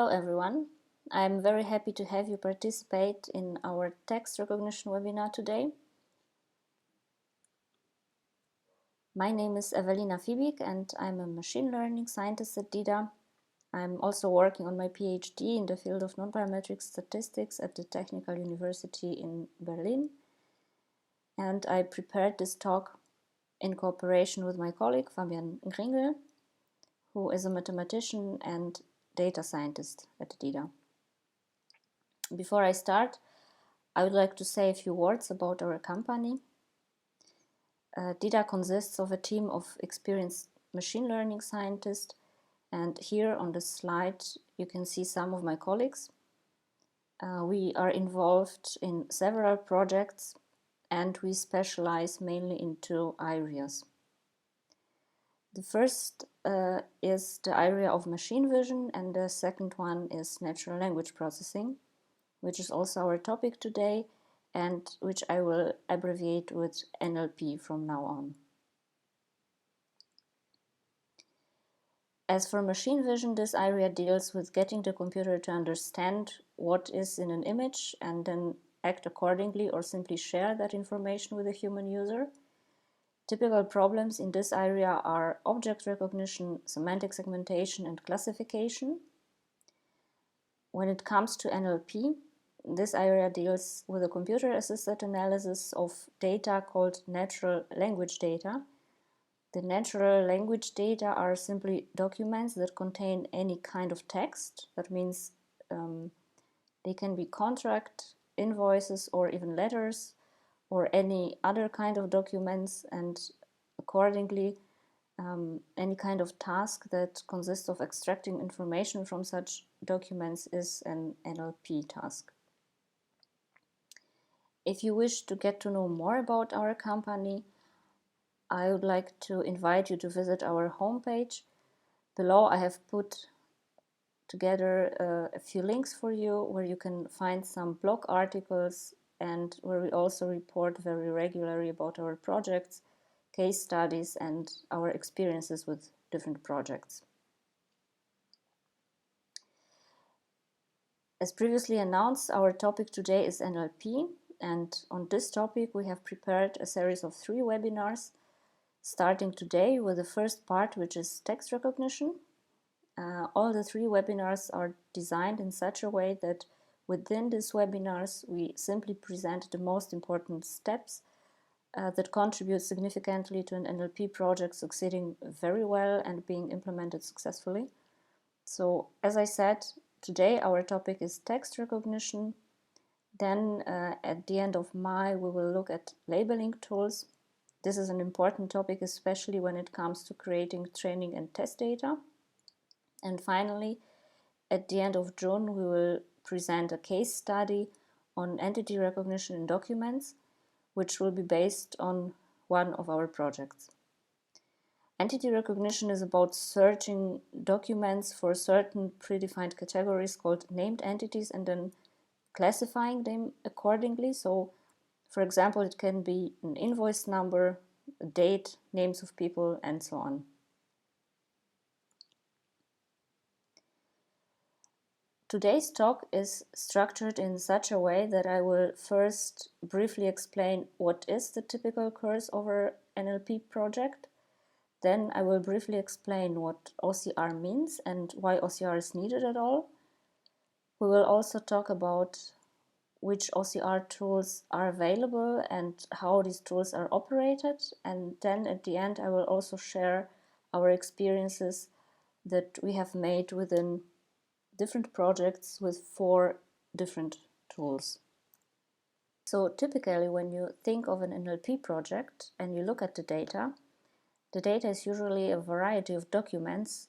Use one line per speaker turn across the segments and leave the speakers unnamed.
Hello everyone, I'm very happy to have you participate in our text recognition webinar today. My name is Evelina Fibik and I'm a machine learning scientist at dida. I'm also working on my PhD in the field of non-parametric statistics at the Technical University in Berlin. And I prepared this talk in cooperation with my colleague Fabian Gringel, who is a mathematician and data scientist at dida. Before I start, I would like to say a few words about our company. dida consists of a team of experienced machine learning scientists, and here on the slide you can see some of my colleagues. We are involved in several projects and we specialize mainly in two areas. The first is the area of machine vision, and the second one is natural language processing, which is also our topic today and which I will abbreviate with NLP from now on. As for machine vision, this area deals with getting the computer to understand what is in an image and then act accordingly or simply share that information with a human user. Typical problems in this area are object recognition, semantic segmentation, and classification. When it comes to NLP, this area deals with a computer-assisted analysis of data called natural language data. The natural language data are simply documents that contain any kind of text. That means they can be contract, invoices, or even letters, or any other kind of documents, and accordingly any kind of task that consists of extracting information from such documents is an NLP task. If you wish to get to know more about our company, I would like to invite you to visit our homepage. Below I have put together a few links for you where you can find some blog articles and where we also report very regularly about our projects, case studies, and our experiences with different projects. As previously announced, our topic today is NLP, and on this topic we have prepared a series of 3 webinars, starting today with the first part, which is text recognition. All the 3 webinars are designed in such a way that within these webinars we simply present the most important steps that contribute significantly to an NLP project succeeding very well and being implemented successfully. So, as I said, today our topic is text recognition. Then at the end of May we will look at labeling tools. This is an important topic, especially when it comes to creating training and test data. And finally, at the end of June, we will present a case study on entity recognition in documents, which will be based on one of our projects. Entity recognition is about searching documents for certain predefined categories called named entities and then classifying them accordingly. So, for example, it can be an invoice number, a date, names of people, and so on. Today's talk is structured in such a way that I will first briefly explain what is the typical course of our NLP project. Then I will briefly explain what OCR means and why OCR is needed at all. We will also talk about which OCR tools are available and how these tools are operated. And then at the end, I will also share our experiences that we have made within different projects with 4 different tools. So typically when you think of an NLP project and you look at the data is usually a variety of documents.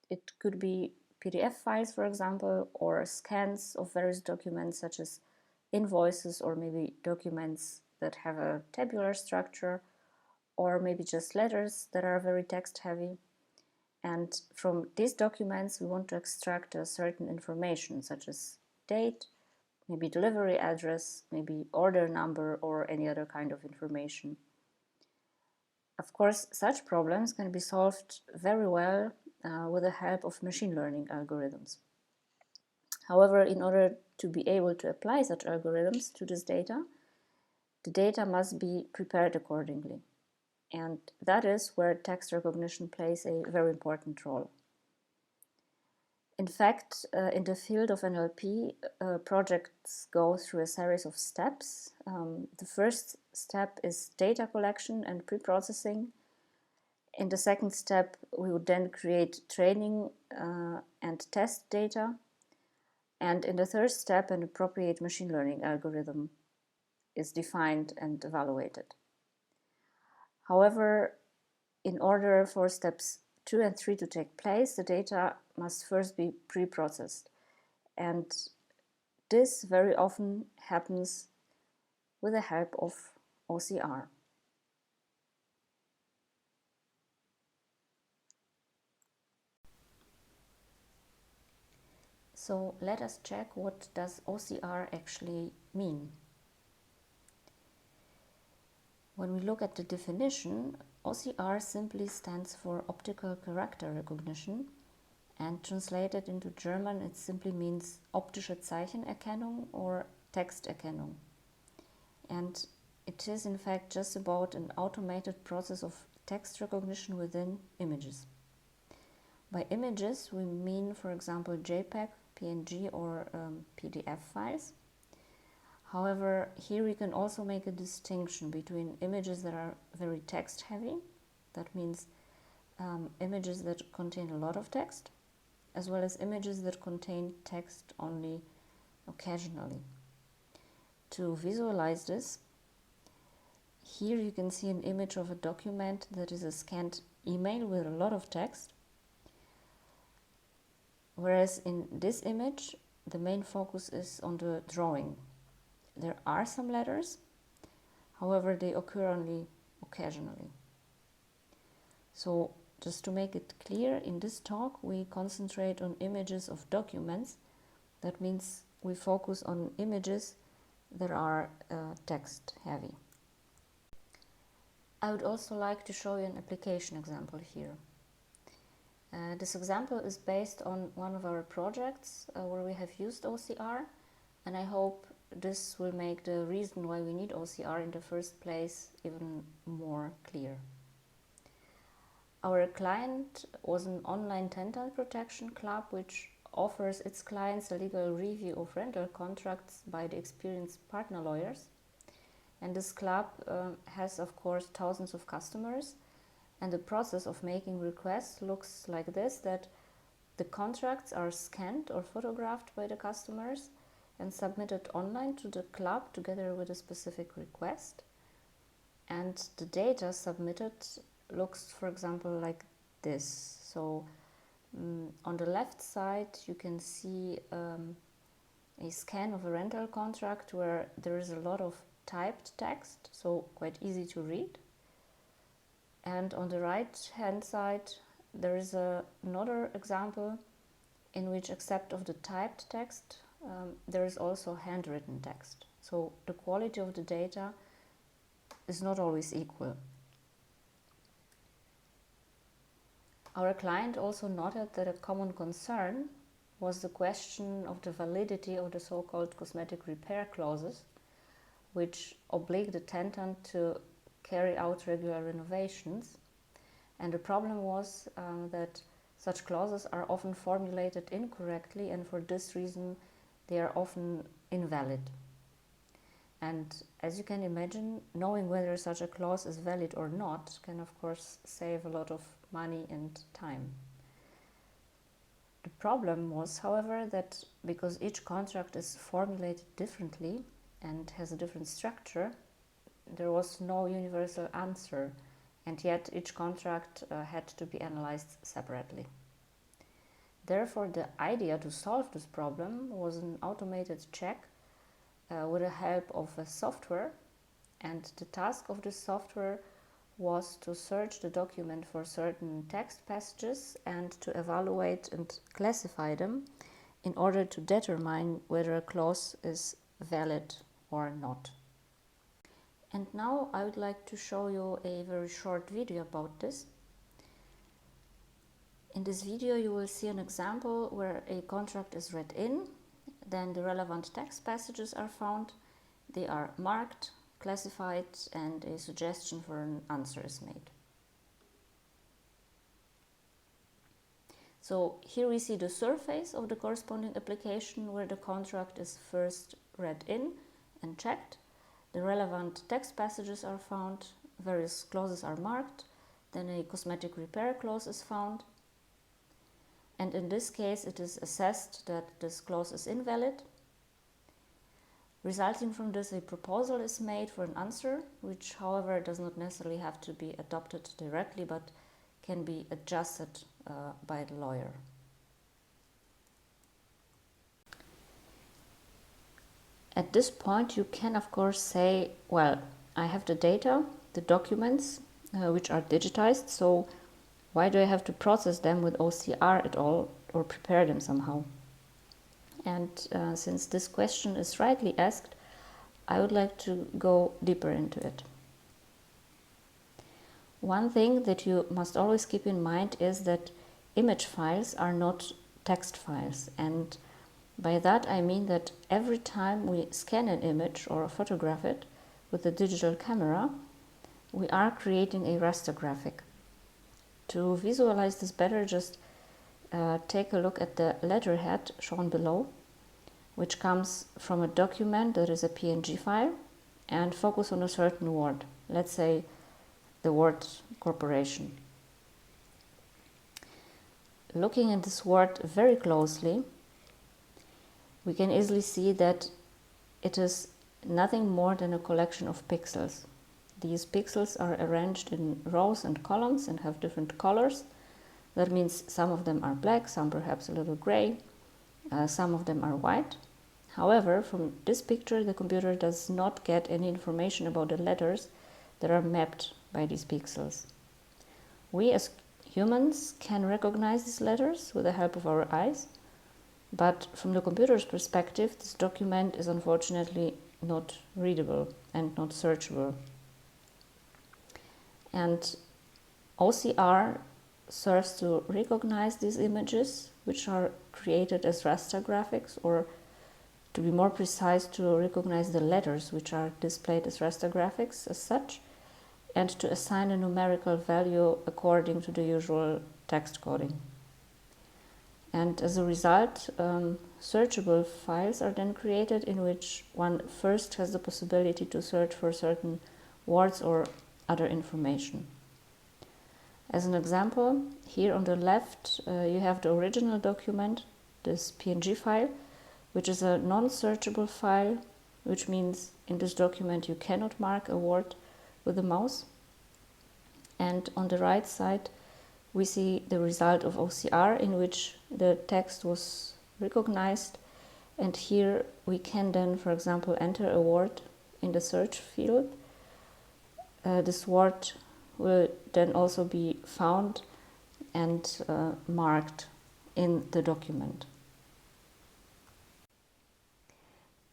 It could be PDF files, for example, or scans of various documents such as invoices, or maybe documents that have a tabular structure, or maybe just letters that are very text heavy. And from these documents we want to extract a certain information such as date, maybe delivery address, maybe order number, or any other kind of information. Of course, such problems can be solved very well with the help of machine learning algorithms. However, in order to be able to apply such algorithms to this data, the data must be prepared accordingly. And that is where text recognition plays a very important role. In fact, in the field of NLP, projects go through a series of steps. The first step is data collection and pre-processing. In the second step, we would then create training and test data. And in the third step, an appropriate machine learning algorithm is defined and evaluated. However, in order for steps 2 and 3 to take place, the data must first be pre-processed. And this very often happens with the help of OCR. So let us check, what does OCR actually mean? When we look at the definition, OCR simply stands for optical character recognition, and translated into German it simply means optische Zeichenerkennung or Texterkennung. And it is in fact just about an automated process of text recognition within images. By images we mean, for example, JPEG, PNG or PDF files. However, here we can also make a distinction between images that are very text heavy, that means images that contain a lot of text, as well as images that contain text only occasionally. To visualize this, here you can see an image of a document that is a scanned email with a lot of text, whereas in this image the main focus is on the drawing. There are some letters, however they occur only occasionally. So just to make it clear, in this talk we concentrate on images of documents. That means we focus on images that are text heavy. I would also like to show you an application example here. This example is based on one of our projects where we have used OCR, and I hope this will make the reason why we need OCR in the first place even more clear. Our client was an online tenant protection club which offers its clients a legal review of rental contracts by the experienced partner lawyers. And this club has, of course, thousands of customers, and the process of making requests looks like this, that the contracts are scanned or photographed by the customers and submitted online to the club together with a specific request. And the data submitted looks, for example, like this. So on the left side you can see a scan of a rental contract where there is a lot of typed text, so quite easy to read. And on the right hand side there is another example in which, except of the typed text, there is also handwritten text. So the quality of the data is not always equal. Our client also noted that a common concern was the question of the validity of the so-called cosmetic repair clauses, which oblige the tenant to carry out regular renovations. And the problem was that such clauses are often formulated incorrectly, and for this reason they are often invalid. And as you can imagine, knowing whether such a clause is valid or not can of course save a lot of money and time. The problem was, however, that because each contract is formulated differently and has a different structure, there was no universal answer, and yet each contract had to be analyzed separately. Therefore, the idea to solve this problem was an automated check with the help of a software, and the task of this software was to search the document for certain text passages and to evaluate and classify them in order to determine whether a clause is valid or not. And now I would like to show you a very short video about this. In this video you will see an example where a contract is read in, Then the relevant text passages are found. They are marked, classified, and a suggestion for an answer is made. So here we see the surface of the corresponding application where the contract is first read in and checked. The relevant text passages are found, various clauses are marked, then a cosmetic repair clause is found. And in this case, it is assessed that this clause is invalid. Resulting from this, a proposal is made for an answer, which, however, does not necessarily have to be adopted directly, but can be adjusted by the lawyer. At this point, you can, of course, say, well, I have the data, the documents, which are digitized, so why do I have to process them with OCR at all or prepare them somehow? And since this question is rightly asked, I would like to go deeper into it. One thing that you must always keep in mind is that image files are not text files, and by that I mean that every time we scan an image or photograph it with a digital camera, we are creating a raster graphic. To visualize this better, just take a look at the letterhead shown below, which comes from a document that is a PNG file, and focus on a certain word, let's say the word corporation. Looking at this word very closely, we can easily see that it is nothing more than a collection of pixels. These pixels are arranged in rows and columns and have different colors. That means some of them are black, some perhaps a little gray, some of them are white. However, from this picture, the computer does not get any information about the letters that are mapped by these pixels. We as humans can recognize these letters with the help of our eyes, but from the computer's perspective, this document is unfortunately not readable and not searchable. And OCR serves to recognize these images, which are created as raster graphics, or to be more precise, to recognize the letters which are displayed as raster graphics as such, and to assign a numerical value according to the usual text coding. And as a result, searchable files are then created in which one first has the possibility to search for certain words or other information. As an example, here on the left you have the original document, this PNG file, which is a non-searchable file, which means in this document you cannot mark a word with the mouse. And on the right side we see the result of OCR, in which the text was recognized, and here we can then, for example, enter a word in the search field. This word will then also be found and marked in the document.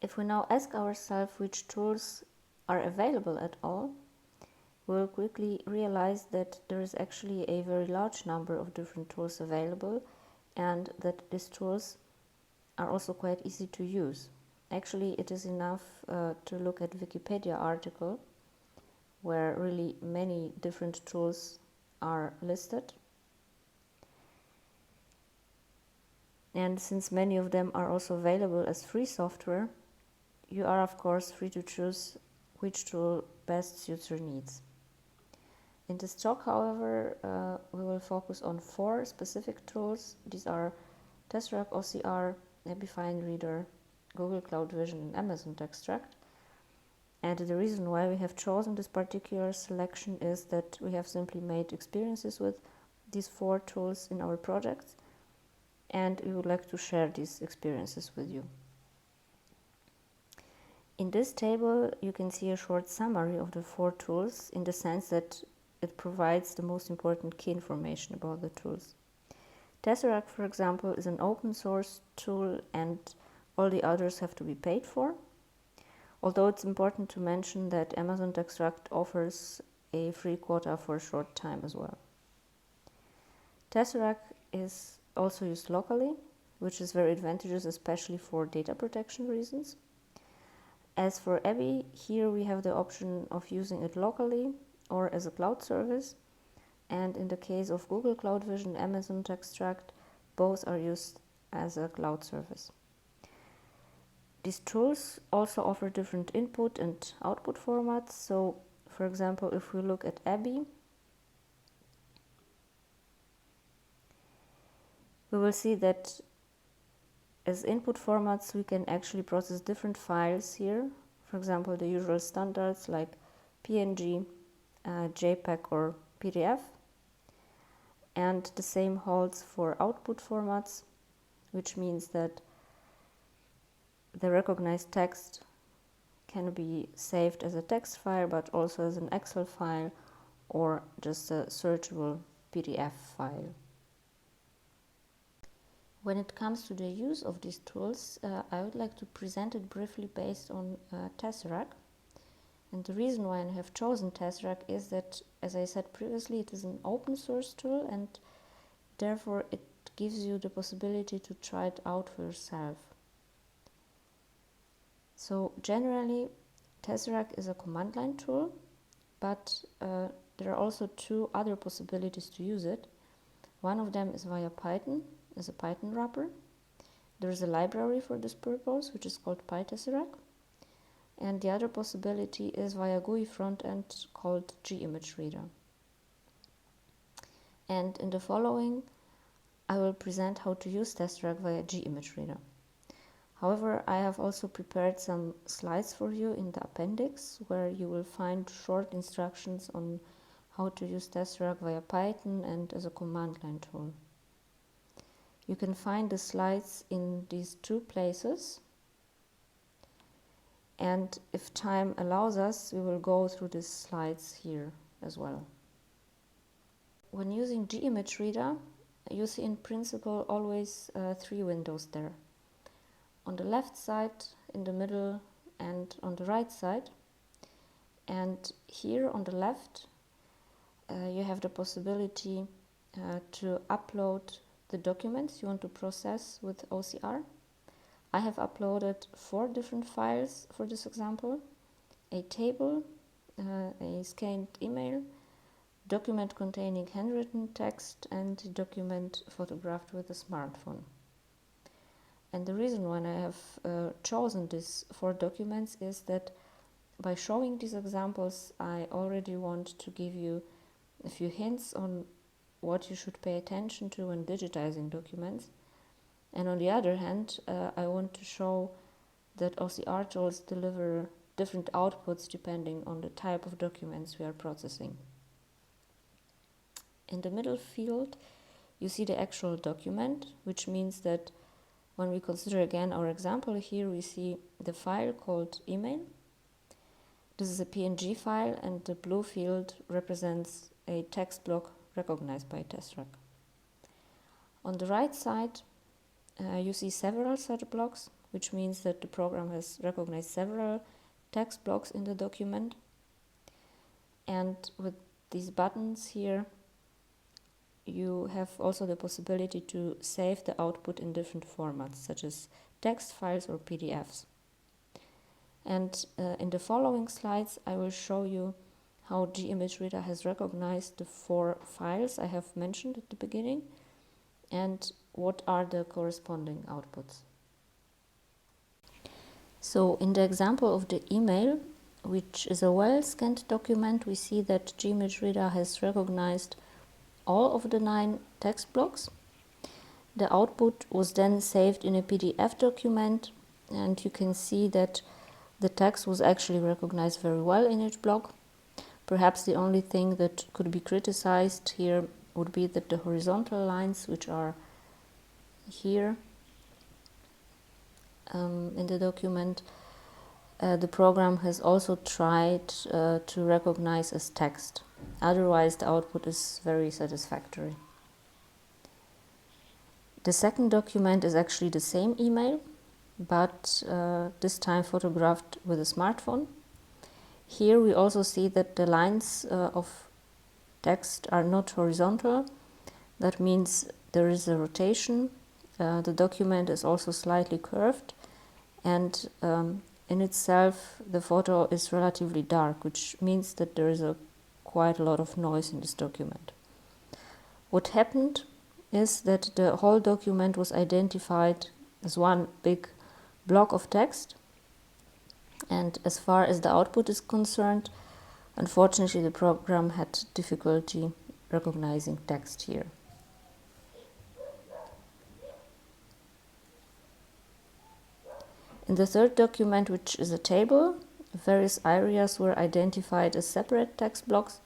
If we now ask ourselves which tools are available at all, we'll quickly realize that there is actually a very large number of different tools available, and that these tools are also quite easy to use. Actually, it is enough to look at Wikipedia article, where really many different tools are listed. And since many of them are also available as free software, you are of course free to choose which tool best suits your needs. In this talk, however, we will focus on 4 specific tools. These are Tesseract OCR, ABBYY Reader, Google Cloud Vision, and Amazon Textract. And the reason why we have chosen this particular selection is that we have simply made experiences with these 4 tools in our projects, and we would like to share these experiences with you. In this table, you can see a short summary of the 4 tools, in the sense that it provides the most important key information about the tools. Tesseract, for example, is an open source tool, and all the others have to be paid for. Although it's important to mention that Amazon Textract offers a free quota for a short time as well. Tesseract is also used locally, which is very advantageous, especially for data protection reasons. As for ABBYY, here we have the option of using it locally or as a cloud service. And in the case of Google Cloud Vision, Amazon Textract, both are used as a cloud service. These tools also offer different input and output formats. So, for example, if we look at ABBYY, we will see that as input formats we can actually process different files here. For example, the usual standards like PNG, JPEG or PDF. And the same holds for output formats, which means that the recognized text can be saved as a text file, but also as an Excel file or just a searchable PDF file. When it comes to the use of these tools, I would like to present it briefly based on Tesseract. And the reason why I have chosen Tesseract is that, as I said previously, it is an open source tool and therefore it gives you the possibility to try it out for yourself. So generally, Tesseract is a command line tool, but there are also two other possibilities to use it. One of them is via Python, as a Python wrapper. There is a library for this purpose, which is called PyTesseract. And the other possibility is via GUI frontend called gimageReader. And in the following, I will present how to use Tesseract via gimageReader. However, I have also prepared some slides for you in the appendix, where you will find short instructions on how to use Tesseract via Python and as a command line tool. You can find the slides in these two places. And if time allows us, we will go through these slides here as well. When using gimageReader, you see in principle always three windows there. On the left side, in the middle, and on the right side. And here on the left, you have the possibility to upload the documents you want to process with OCR. I have uploaded 4 different files for this example: a table, a scanned email, document containing handwritten text, and a document photographed with a smartphone. And the reason why I have chosen these 4 documents is that by showing these examples, I already want to give you a few hints on what you should pay attention to when digitizing documents. And on the other hand, I want to show that OCR tools deliver different outputs depending on the type of documents we are processing. In the middle field, you see the actual document, which means that when we consider again our example here, we see the file called email. This is a PNG file, and the blue field represents a text block recognized by Tesseract. On the right side, you see several such blocks, which means that the program has recognized several text blocks in the document. And with these buttons here, you have also the possibility to save the output in different formats, such as text files or PDFs. And in the following slides, I will show you how gimageReader has recognized the 4 files I have mentioned at the beginning and what are the corresponding outputs. So in the example of the email, which is a well-scanned document, we see that gimageReader has recognized all of the 9 text blocks. The output was then saved in a PDF document, and you can see that the text was actually recognized very well in each block. Perhaps the only thing that could be criticized here would be that the horizontal lines, which are here in the document, the program has also tried to recognize as text. Otherwise, the output is very satisfactory. The second document is actually the same email, but this time photographed with a smartphone. Here we also see that the lines of text are not horizontal. That means there is a rotation The document is also slightly curved, and in itself the photo is relatively dark, which means that there is quite a lot of noise in this document. What happened is that the whole document was identified as one big block of text, and as far as the output is concerned, unfortunately the program had difficulty recognizing text here. In the third document, which is a table, various areas were identified as separate text blocks,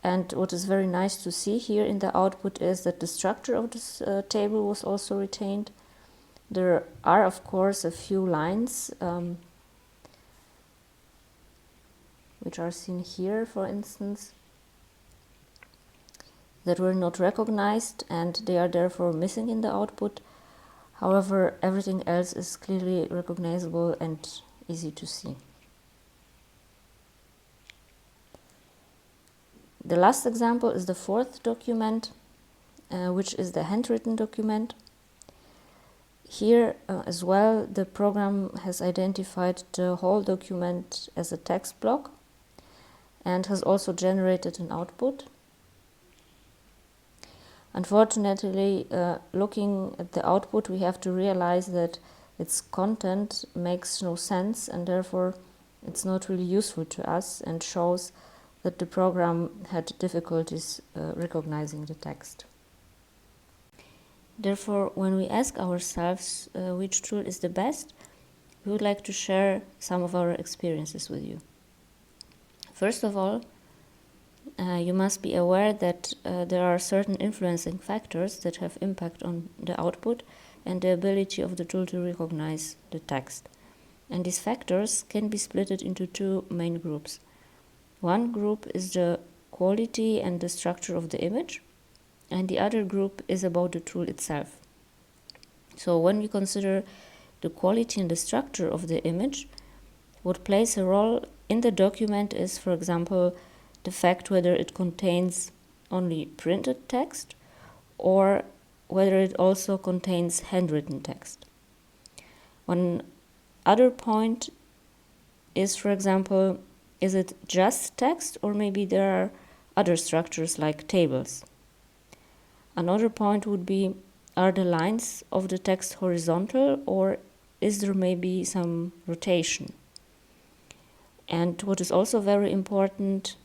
and what is very nice to see here in the output is that the structure of this table was also retained. There are, of course, a few lines which are seen here, for instance, that were not recognized, and they are therefore missing in the output. However, everything else is clearly recognizable and easy to see. The last example is the fourth document, which is the handwritten document. Here as well, the program has identified the whole document as a text block and has also generated an output. Unfortunately, looking at the output, we have to realize that its content makes no sense, and therefore it's not really useful to us and shows that the program had difficulties recognizing the text. Therefore, when we ask ourselves which tool is the best, we would like to share some of our experiences with you. First of all, you must be aware that there are certain influencing factors that have impact on the output and the ability of the tool to recognize the text. And these factors can be split into two main groups. One group is the quality and the structure of the image, and the other group is about the tool itself. So when we consider the quality and the structure of the image, what plays a role in the document is, for example, the fact whether it contains only printed text or whether it also contains handwritten text. One other point is, for example, is it just text or maybe there are other structures like tables? Another point would be, are the lines of the text horizontal or is there maybe some rotation? And what is also very important,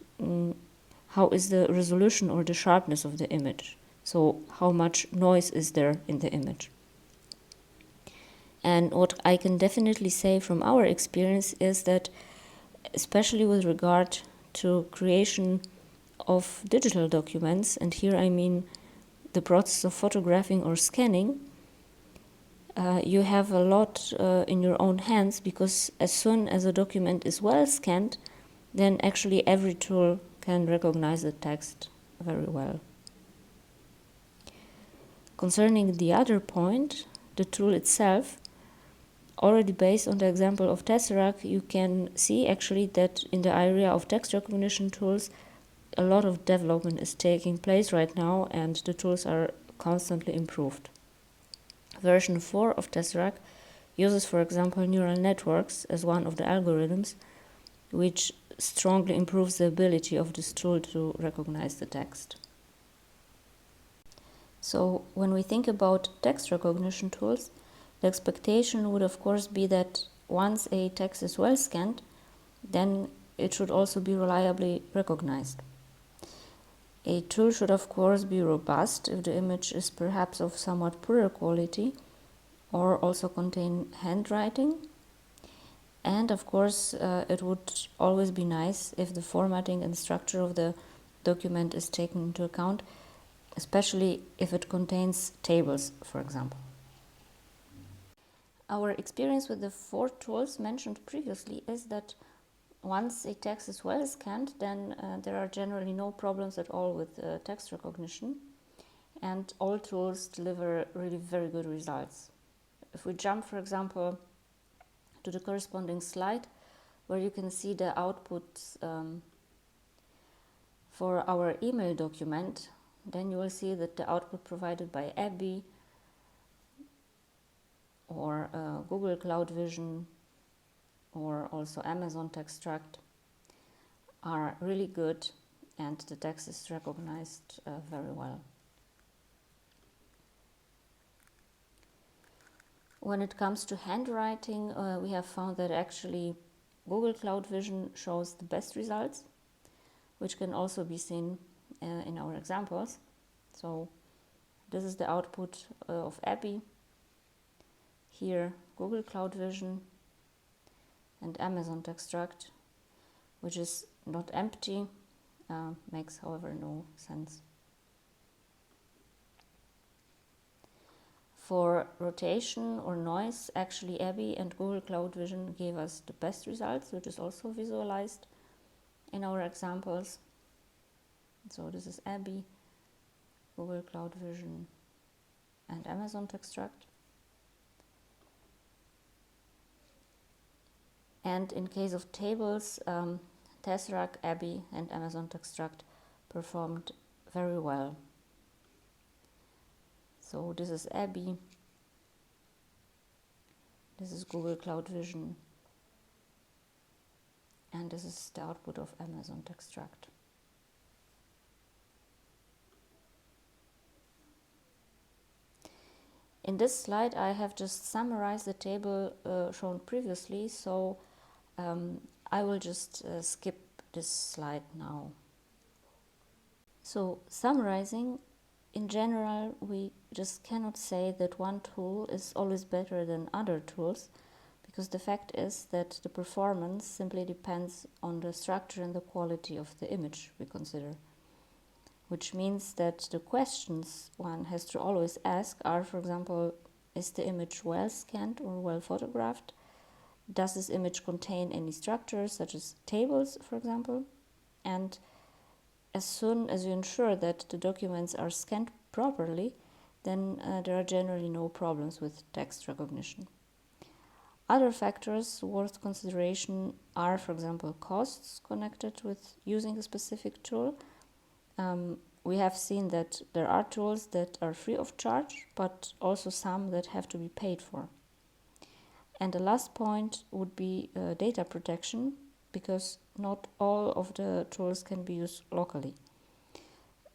how is the resolution or the sharpness of the image? So how much noise is there in the image? And what I can definitely say from our experience is that, especially with regard to creation of digital documents, and here I mean the process of photographing or scanning, you have a lot in your own hands, because as soon as a document is well scanned, then actually every tool can recognize the text very well. Concerning the other point, the tool itself, already based on the example of Tesseract, you can see actually that in the area of text recognition tools, a lot of development is taking place right now, and the tools are constantly improved. Version 4 of Tesseract uses, for example, neural networks as one of the algorithms, which strongly improves the ability of this tool to recognize the text. So when we think about text recognition tools, the expectation would of course be that once a text is well scanned, then it should also be reliably recognized. A tool should of course be robust if the image is perhaps of somewhat poorer quality, or also contain handwriting. And of course it would always be nice if the formatting and structure of the document is taken into account, especially if it contains tables, for example. Our experience with the 4 tools mentioned previously is that once a text is well scanned, then there are generally no problems at all with text recognition, and all tools deliver really very good results. If we jump, for example, to the corresponding slide, where you can see the outputs for our email document, then you will see that the output provided by ABBYY or Google Cloud Vision or also Amazon Textract are really good, and the text is recognized very well. When it comes to handwriting, we have found that actually Google Cloud Vision shows the best results, which can also be seen in our examples. So this is the output of ABBYY. Here Google Cloud Vision and Amazon Textract, which is not empty, makes however no sense. For rotation or noise, actually ABBYY and Google Cloud Vision gave us the best results, which is also visualized in our examples. So this is ABBYY, Google Cloud Vision and Amazon Textract. And in case of tables, Tesseract, ABBYY and Amazon Textract performed very well. So this is ABBYY, this is Google Cloud Vision, and this is the output of Amazon Textract. In this slide I have just summarized the table shown previously, so I will just skip this slide now. So summarizing, in general, we just cannot say that one tool is always better than other tools, because the fact is that the performance simply depends on the structure and the quality of the image we consider. Which means that the questions one has to always ask are, for example, is the image well scanned or well photographed? Does this image contain any structures, such as tables, for example? And as soon as you ensure that the documents are scanned properly, then there are generally no problems with text recognition. Other factors worth consideration are, for example, costs connected with using a specific tool. We have seen that there are tools that are free of charge, but also some that have to be paid for. And the last point would be data protection, because not all of the tools can be used locally.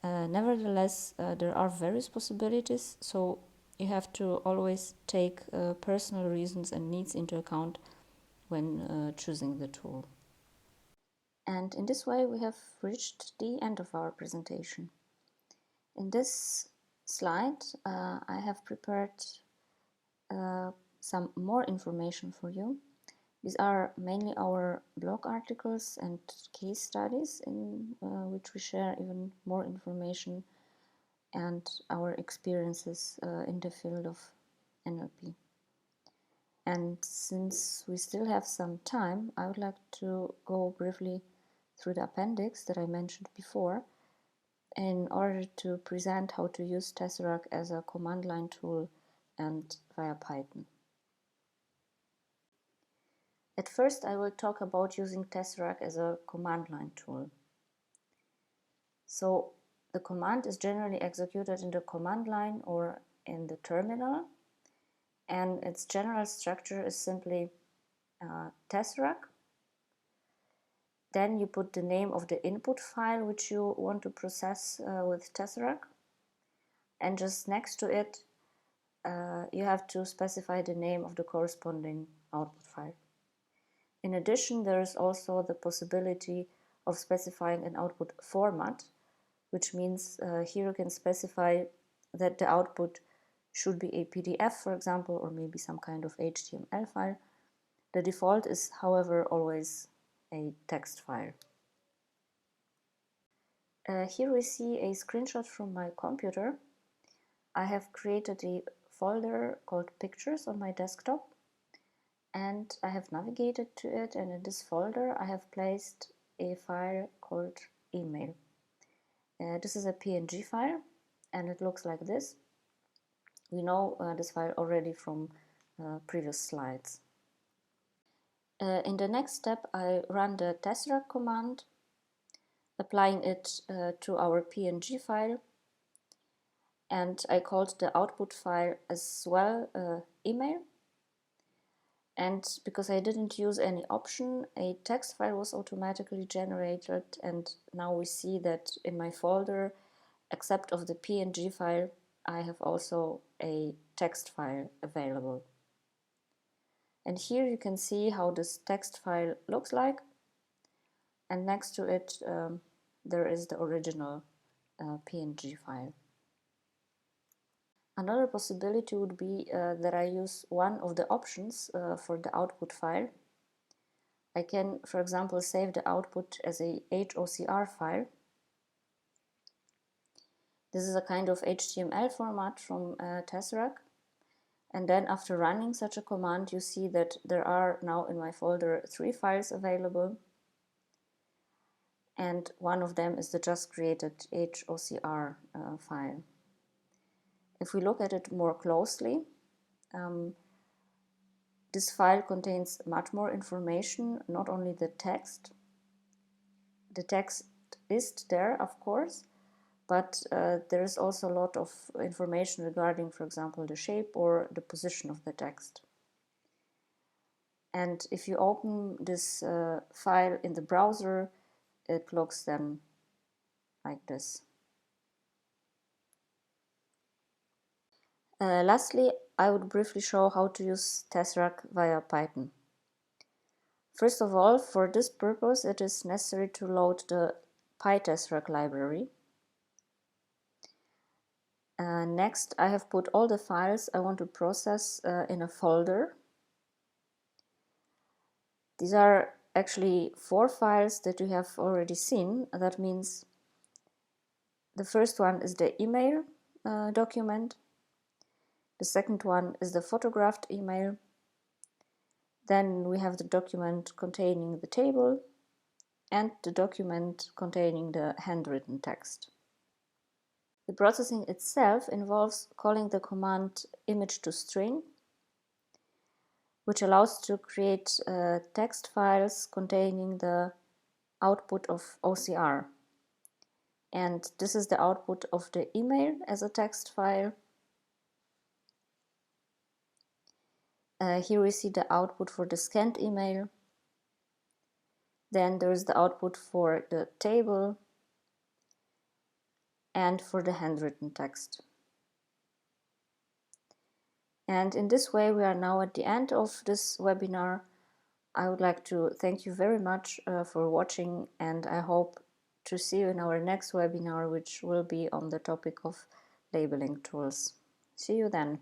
Nevertheless, there are various possibilities, so you have to always take personal reasons and needs into account when choosing the tool. And in this way we have reached the end of our presentation. In this slide I have prepared some more information for you. These are mainly our blog articles and case studies in which we share even more information and our experiences in the field of NLP. And since we still have some time, I would like to go briefly through the appendix that I mentioned before in order to present how to use Tesseract as a command line tool and via Python. At first, I will talk about using Tesseract as a command line tool. So the command is generally executed in the command line or in the terminal, and its general structure is simply Tesseract. Then you put the name of the input file which you want to process with Tesseract, and just next to it you have to specify the name of the corresponding output file. In addition, there is also the possibility of specifying an output format, which means here you can specify that the output should be a PDF, for example, or maybe some kind of HTML file. The default is, however, always a text file. Here we see a screenshot from my computer. I have created a folder called Pictures on my desktop, and I have navigated to it, and in this folder I have placed a file called email. This is a PNG file and it looks like this. We know this file already from previous slides. In the next step I run the Tesseract command, applying it to our PNG file, and I called the output file as well email. And because I didn't use any option, a text file was automatically generated, and now we see that in my folder, except of the PNG file, I have also a text file available. And here you can see how this text file looks like, and next to it there is the original PNG file. Another possibility would be that I use one of the options for the output file. I can, for example, save the output as a HOCR file. This is a kind of HTML format from Tesseract. And then after running such a command, you see that there are now in my folder 3 files available. And one of them is the just created HOCR file. If we look at it more closely, this file contains much more information, not only the text. The text is there, of course, but there is also a lot of information regarding, for example, the shape or the position of the text. And if you open this file in the browser, it looks then like this. Lastly, I would briefly show how to use Tesseract via Python. First of all, for this purpose, it is necessary to load the PyTesseract library. Next, I have put all the files I want to process in a folder. These are actually 4 files that you have already seen. That means the first one is the email document. The second one is the photographed email. Then we have the document containing the table and the document containing the handwritten text. The processing itself involves calling the command image to string, which allows to create text files containing the output of OCR. And this is the output of the email as a text file. Here we see the output for the scanned email. Then there is the output for the table and for the handwritten text. And in this way, we are now at the end of this webinar. I would like to thank you very much for watching, and I hope to see you in our next webinar, which will be on the topic of labeling tools. See you then.